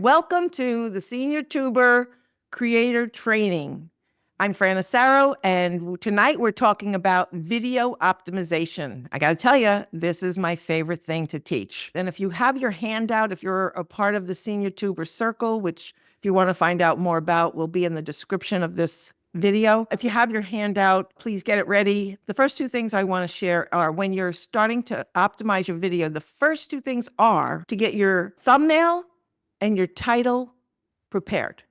Welcome to the Senior Tuber Creator Training. I'm Fran, and tonight we're talking about video optimization. I got to tell you, this is my favorite thing to teach. And if you have your handout, if you're a part of the Senior Tuber Circle, which if you want to find out more about, will be in the description of this video. If you have your handout, please get it ready. The first two things I want to share are when you're starting to optimize your video, the first two things are to get your thumbnail and your title prepared.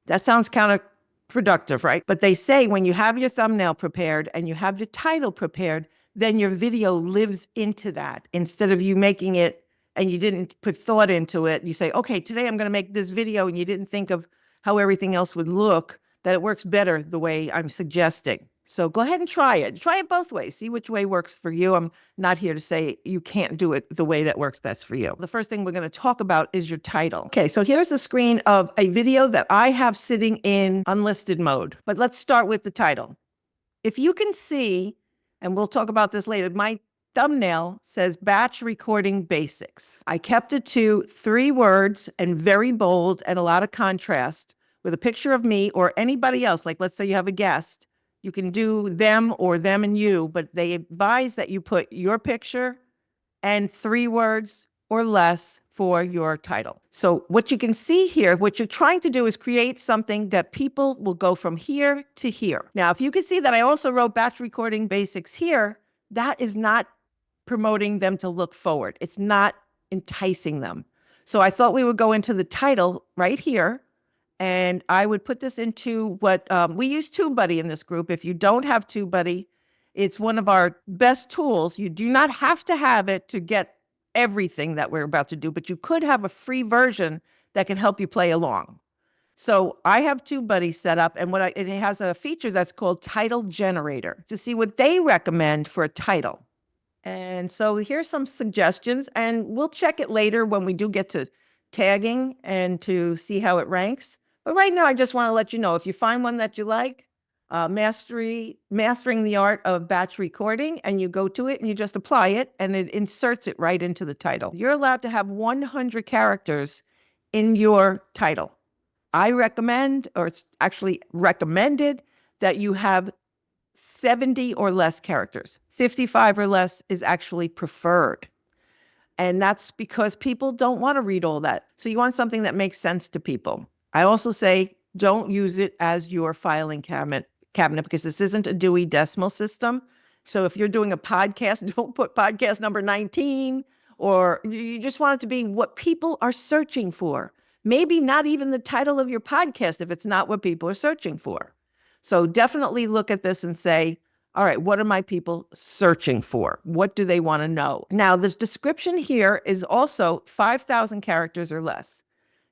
That sounds counterproductive, right? But they say when you have your thumbnail prepared and you have your title prepared, then your video lives into that. Instead of you making it and you didn't put thought into it, you say, okay, today I'm going to make this video, and you didn't think of how everything else would look, that it works better the way I'm suggesting. So go ahead and try it. Try it both ways. See which way works for you. I'm not here to say you can't do it the way that works best for you. The first thing we're going to talk about is your title. Okay, so here's the screen of a video that I have sitting in unlisted mode. But let's start with the title. If you can see, and we'll talk about this later, my thumbnail says batch recording basics. I kept it to 3 words and very bold and a lot of contrast with a picture of me or anybody else. Like let's say you have a guest. You can do them or them and you, but they advise that you put your picture and 3 words or less for your title. So what you can see here, what you're trying to do is create something that people will go from here to here. Now, if you can see that I also wrote batch recording basics here, that is not promoting them to look forward. It's not enticing them. So I thought we would go into the title right here. And I would put this into what we use TubeBuddy in this group. If you don't have TubeBuddy, it's one of our best tools. You do not have to have it to get everything that we're about to do, but you could have a free version that can help you play along. So I have TubeBuddy set up, and it has a feature that's called Title Generator to see what they recommend for a title. And so here's some suggestions, and we'll check it later when we do get to tagging and to see how it ranks. But right now, I just want to let you know, if you find one that you like, Mastering the Art of Batch Recording, and you go to it and you just apply it, and it inserts it right into the title. You're allowed to have 100 characters in your title. I recommend, or it's actually recommended, that you have 70 or less characters. 55 or less is actually preferred. And that's because people don't want to read all that. So you want something that makes sense to people. I also say don't use it as your filing cabinet because this isn't a Dewey Decimal System. So if you're doing a podcast, don't put podcast number 19, or you just want it to be what people are searching for. Maybe not even the title of your podcast if it's not what people are searching for. So definitely look at this and say, all right, what are my people searching for? What do they want to know? Now, the description here is also 5,000 characters or less.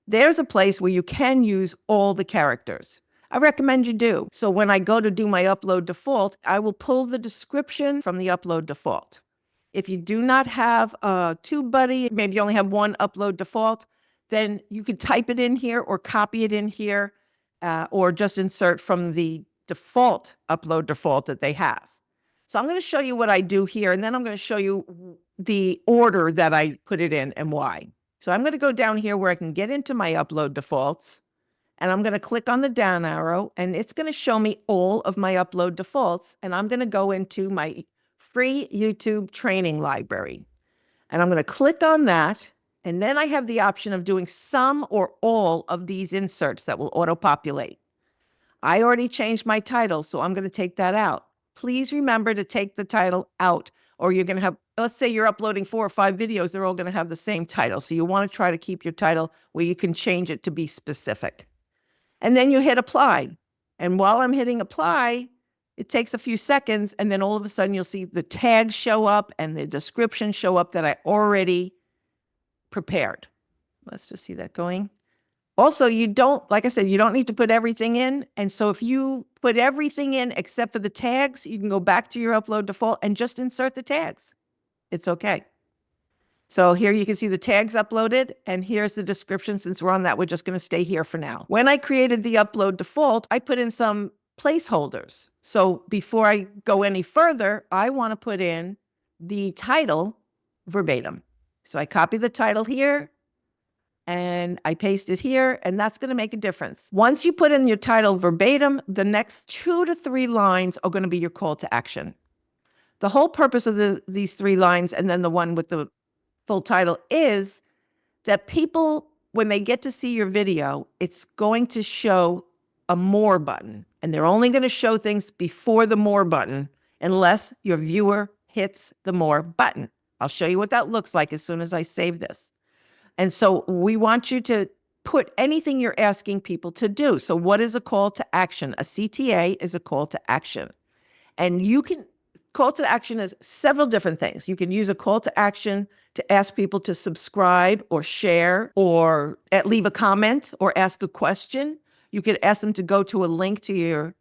There's a place where you can use all the characters. I recommend you do. So when I go to do my upload default, I will pull the description from the upload default. If you do not have a TubeBuddy, maybe you only have one upload default, then you can type it in here or copy it in here, or just insert from the default upload default that they have. So I'm going to show you what I do here, and then I'm going to show you the order that I put it in and why. So I'm going to go down here where I can get into my upload defaults, and I'm going to click on the down arrow, and it's going to show me all of my upload defaults, and I'm going to go into my free YouTube training library. And I'm going to click on that, and then I have the option of doing some or all of these inserts that will auto-populate. I already changed my title, so I'm going to take that out. Please remember to take the title out, or you're going to have, let's say you're uploading 4 or 5 videos, they're all going to have the same title. So you want to try to keep your title where you can change it to be specific. And then you hit apply. And while I'm hitting apply, it takes a few seconds, and then all of a sudden you'll see the tags show up and the description show up that I already prepared. Let's just see that going. Also, like I said, you don't need to put everything in. And so if you put everything in except for the tags, you can go back to your upload default and just insert the tags. It's okay. So here you can see the tags uploaded, and here's the description. Since we're on that, we're just going to stay here for now. When I created the upload default, I put in some placeholders. So before I go any further, I want to put in the title verbatim. So I copy the title here, and I paste it here, and that's going to make a difference. Once you put in your title verbatim, the next 2 to 3 lines are going to be your call to action. The whole purpose of these 3 lines, and then the one with the full title, is that people, when they get to see your video, it's going to show a more button, and they're only going to show things before the more button unless your viewer hits the more button. I'll show you what that looks like as soon as I save this. And so we want you to put anything you're asking people to do. So what is a call to action? A CTA is a call to action. And call to action is several different things. You can use a call to action to ask people to subscribe or share or leave a comment or ask a question. You could ask them to go to a link to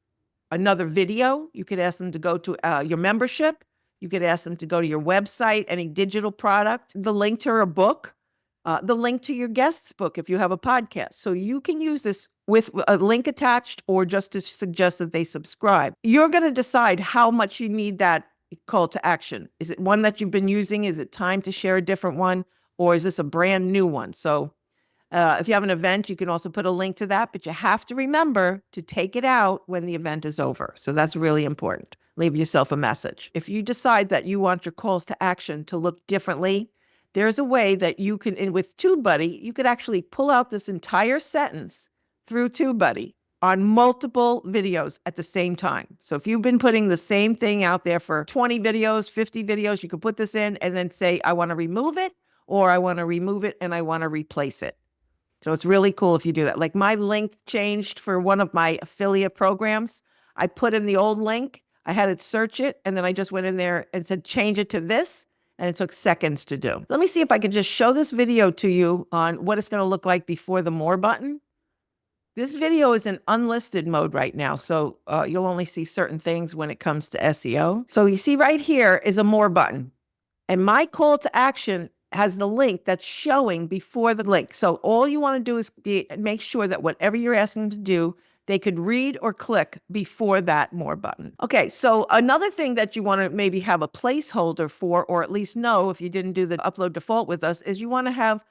another video. You could ask them to go to your membership. You could ask them to go to your website, any digital product, the link to a book, the link to your guest's book if you have a podcast. So you can use this with a link attached or just to suggest that they subscribe. You're going to decide how much you need that call to action. Is it one that you've been using? Is it time to share a different one? Or is this a brand new one? So if you have an event, you can also put a link to that, but you have to remember to take it out when the event is over. So that's really important. Leave yourself a message. If you decide that you want your calls to action to look differently, there's a way that you can, and with TubeBuddy, you could actually pull out this entire sentence through TubeBuddy on multiple videos at the same time. So if you've been putting the same thing out there for 20 videos, 50 videos, you could put this in and then say, I want to remove it, or I want to remove it and I want to replace it. So it's really cool if you do that. Like my link changed for one of my affiliate programs. I put in the old link, I had it search it, and then I just went in there and said, change it to this. And it took seconds to do. Let me see if I can just show this video to you on what it's going to look like before the more button. This video is in unlisted mode right now, so you'll only see certain things when it comes to SEO. So you see right here is a more button. And my call to action has the link that's showing before the link. So all you want to do is make sure that whatever you're asking to do, they could read or click before that more button. Okay, so another thing that you want to maybe have a placeholder for, or at least know if you didn't do the upload default with us, is you want to have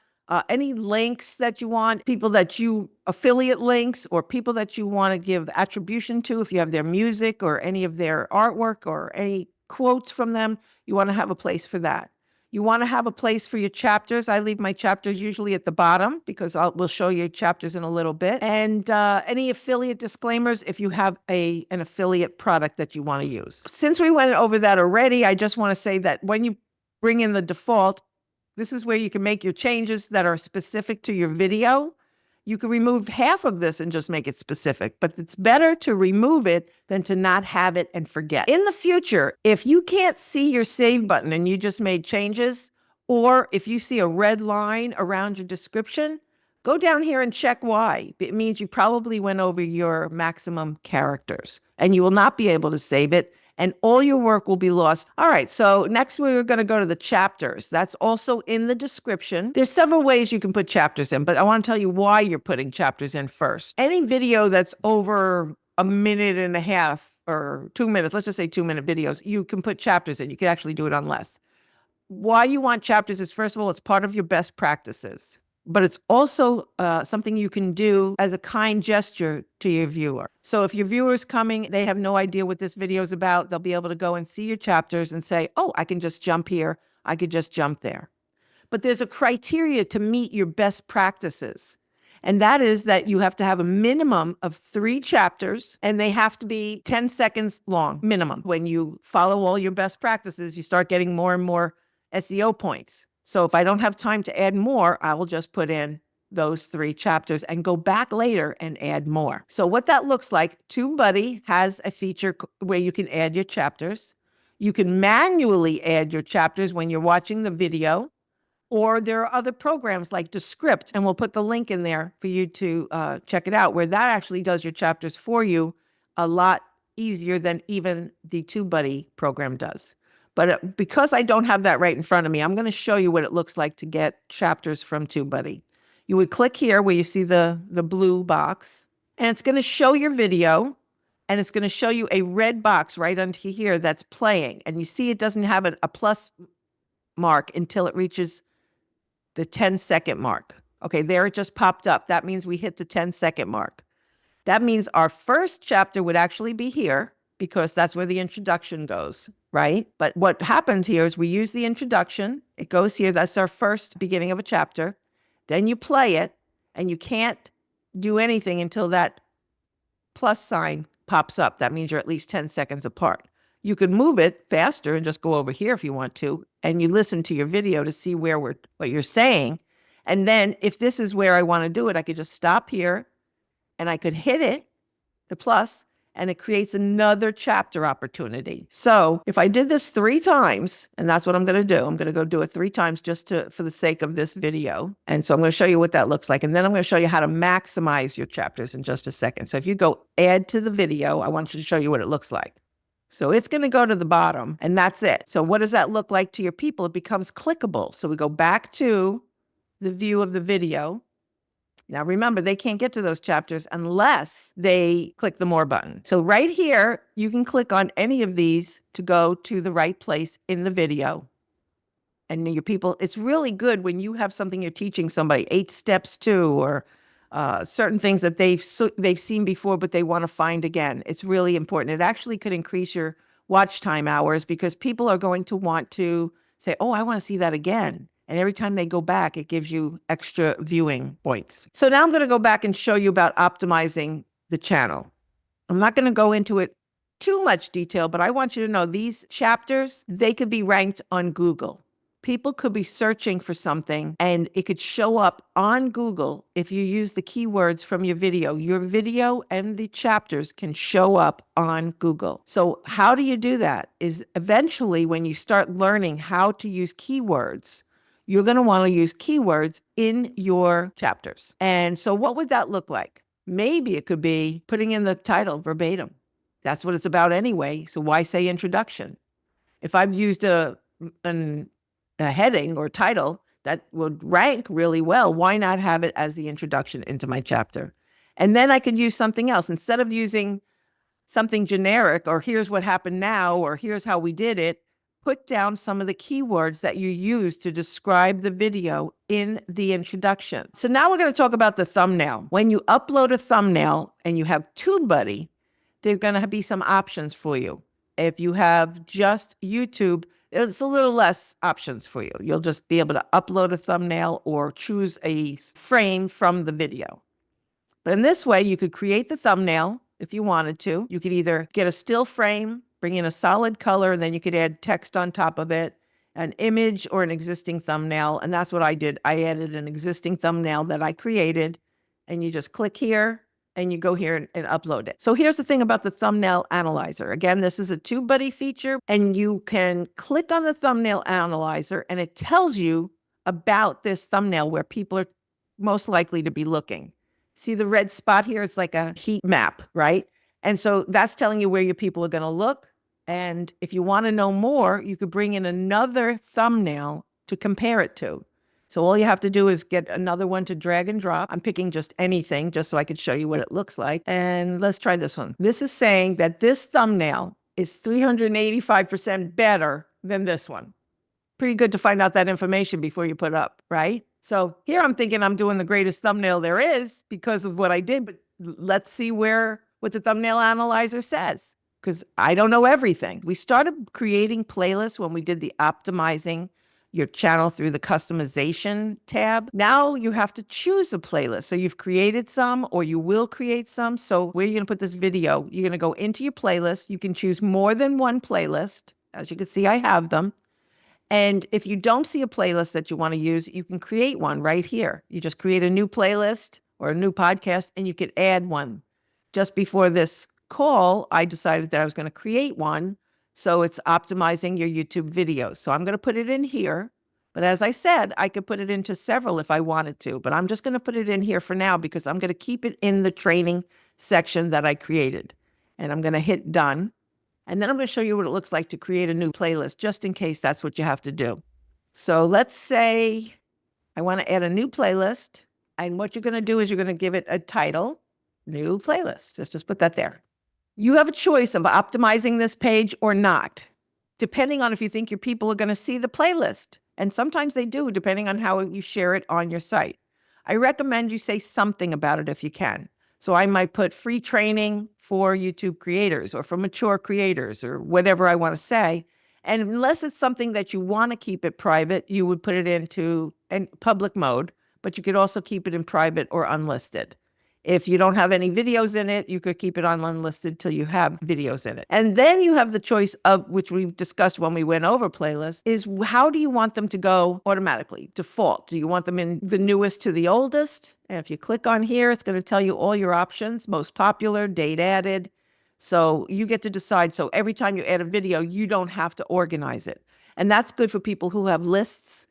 any links that you want, people that you affiliate links, or people that you want to give attribution to. If you have their music or any of their artwork or any quotes from them, you want to have a place for that. You want to have a place for your chapters. I leave my chapters usually at the bottom because we'll show you chapters in a little bit. And any affiliate disclaimers if you have an affiliate product that you want to use. Since we went over that already, I just want to say that when you bring in the default, this is where you can make your changes that are specific to your video. You can remove half of this and just make it specific, but it's better to remove it than to not have it and forget. In the future, if you can't see your save button and you just made changes, or if you see a red line around your description, go down here and check why. It means you probably went over your maximum characters and you will not be able to save it, and all your work will be lost. All right, so next we're going to go to the chapters. That's also in the description. There's several ways you can put chapters in, but I want to tell you why you're putting chapters in first. Any video that's over a minute and a half or 2 minutes, let's just say 2-minute videos, you can put chapters in. You can actually do it on less. Why you want chapters is, first of all, it's part of your best practices. But it's also something you can do as a kind gesture to your viewer. So if your viewer's coming, they have no idea what this video is about, they'll be able to go and see your chapters and say, oh, I can just jump here, I could just jump there. But there's a criteria to meet your best practices. And that is that you have to have a minimum of 3 chapters, and they have to be 10 seconds long, minimum. When you follow all your best practices, you start getting more and more SEO points. So if I don't have time to add more, I will just put in those 3 chapters and go back later and add more. So what that looks like, TubeBuddy has a feature where you can add your chapters. You can manually add your chapters when you're watching the video, or there are other programs like Descript, and we'll put the link in there for you to check it out, where that actually does your chapters for you a lot easier than even the TubeBuddy program does. But because I don't have that right in front of me, I'm going to show you what it looks like to get chapters from TubeBuddy. You would click here where you see the blue box, and it's going to show your video, and it's going to show you a red box right under here that's playing. And you see it doesn't have a plus mark until it reaches the 10-second mark. Okay, there it just popped up. That means we hit the 10-second mark. That means our first chapter would actually be here because that's where the introduction goes, right? But what happens here is we use the introduction. It goes here. That's our first beginning of a chapter. Then you play it, and you can't do anything until that plus sign pops up. That means you're at least 10 seconds apart. You could move it faster and just go over here if you want to, and you listen to your video to see what you're saying. And then if this is where I want to do it, I could just stop here and I could hit it, the plus, and it creates another chapter opportunity. So if I did this 3 times, and that's what I'm going to do, I'm going to go do it 3 times just for the sake of this video. And so I'm going to show you what that looks like. And then I'm going to show you how to maximize your chapters in just a second. So if you go add to the video, I want you to show you what it looks like. So it's going to go to the bottom, and that's it. So what does that look like to your people? It becomes clickable. So we go back to the view of the video. Now, remember, they can't get to those chapters unless they click the More button. So right here, you can click on any of these to go to the right place in the video. And your people, it's really good when you have something you're teaching somebody, 8 steps to, or certain things that they've seen before, but they want to find again. It's really important. It actually could increase your watch time hours because people are going to want to say, oh, I want to see that again. And every time they go back, it gives you extra viewing points. So now I'm going to go back and show you about optimizing the channel. I'm not going to go into it too much detail, but I want you to know these chapters, they could be ranked on Google. People could be searching for something and it could show up on Google if you use the keywords from your video. Your video and the chapters can show up on Google. So how do you do that? Is eventually when you start learning how to use keywords, you're going to want to use keywords in your chapters. And so what would that look like? Maybe it could be putting in the title verbatim. That's what it's about anyway. So why say introduction? If I've used a heading or title that would rank really well, why not have it as the introduction into my chapter? And then I could use something else. Instead of using something generic, or here's what happened now, or here's how we did it, put down some of the keywords that you use to describe the video in the introduction. So now we're going to talk about the thumbnail. When you upload a thumbnail and you have TubeBuddy, there's going to be some options for you. If you have just YouTube, it's a little less options for you. You'll just be able to upload a thumbnail or choose a frame from the video. But in this way, you could create the thumbnail if you wanted to. You could either get a still frame, bring in a solid color, and then you could add text on top of it, an image or an existing thumbnail. And that's what I did. I added an existing thumbnail that I created, and you just click here and you go here and upload it. So here's the thing about the thumbnail analyzer. Again, this is a TubeBuddy feature, and you can click on the thumbnail analyzer and it tells you about this thumbnail where people are most likely to be looking. See the red spot here? It's like a heat map, right? And so that's telling you where your people are going to look. And if you want to know more, you could bring in another thumbnail to compare it to. So all you have to do is get another one to drag and drop. I'm picking just anything just so I could show you what it looks like. And let's try this one. This is saying that this thumbnail is 385% better than this one. Pretty good to find out that information before you put up, right? So here I'm thinking I'm doing the greatest thumbnail there is because of what I did, but let's see what the thumbnail analyzer says, because I don't know everything. We started creating playlists when we did the optimizing your channel through the customization tab. Now you have to choose a playlist. So you've created some, or you will create some. So where are you going to put this video? You're going to go into your playlist. You can choose more than one playlist. As you can see, I have them. And if you don't see a playlist that you want to use, you can create one right here. You just create a new playlist or a new podcast, and you could add one. Just before this call, I decided that I was going to create one. So it's optimizing your YouTube videos. So I'm going to put it in here. But as I said, I could put it into several if I wanted to. But I'm just going to put it in here for now because I'm going to keep it in the training section that I created. And I'm going to hit done. And then I'm going to show you what it looks like to create a new playlist, just in case that's what you have to do. So let's say I want to add a new playlist. And what you're going to do is you're going to give it a title, new playlist. Just put that there. You have a choice of optimizing this page or not, depending on if you think your people are going to see the playlist. And sometimes they do, depending on how you share it on your site. I recommend you say something about it if you can. So I might put free training for YouTube creators or for mature creators or whatever I want to say. And unless it's something that you want to keep it private, you would put it into public mode, but you could also keep it in private or unlisted. If you don't have any videos in it, you could keep it on unlisted till you have videos in it. And then you have the choice of, which we discussed when we went over playlists, is how do you want them to go automatically, default? Do you want them in the newest to the oldest? And if you click on here, it's going to tell you all your options, most popular, date added. So you get to decide. So every time you add a video, you don't have to organize it. And that's good for people who have lists.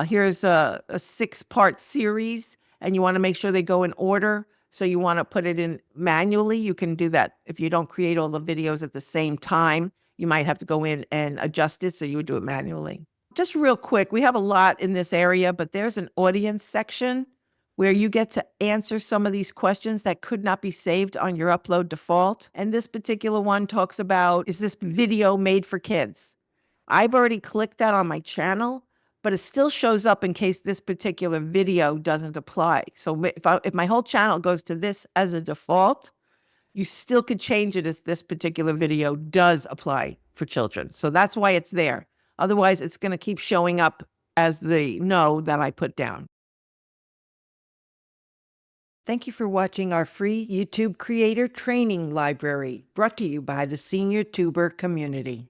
Here's a 6-part series, and you want to make sure they go in order. So you want to put it in manually. You can do that. If you don't create all the videos at the same time, you might have to go in and adjust it. So you would do it manually. Just real quick, we have a lot in this area, but there's an audience section where you get to answer some of these questions that could not be saved on your upload default. And this particular one talks about, is this video made for kids? I've already clicked that on my channel, but it still shows up in case this particular video doesn't apply. So if my whole channel goes to this as a default, you still could change it if this particular video does apply for children. So that's why it's there. Otherwise, it's going to keep showing up as the no that I put down. Thank you for watching our free YouTube Creator Training Library, brought to you by the Senior Tuber community.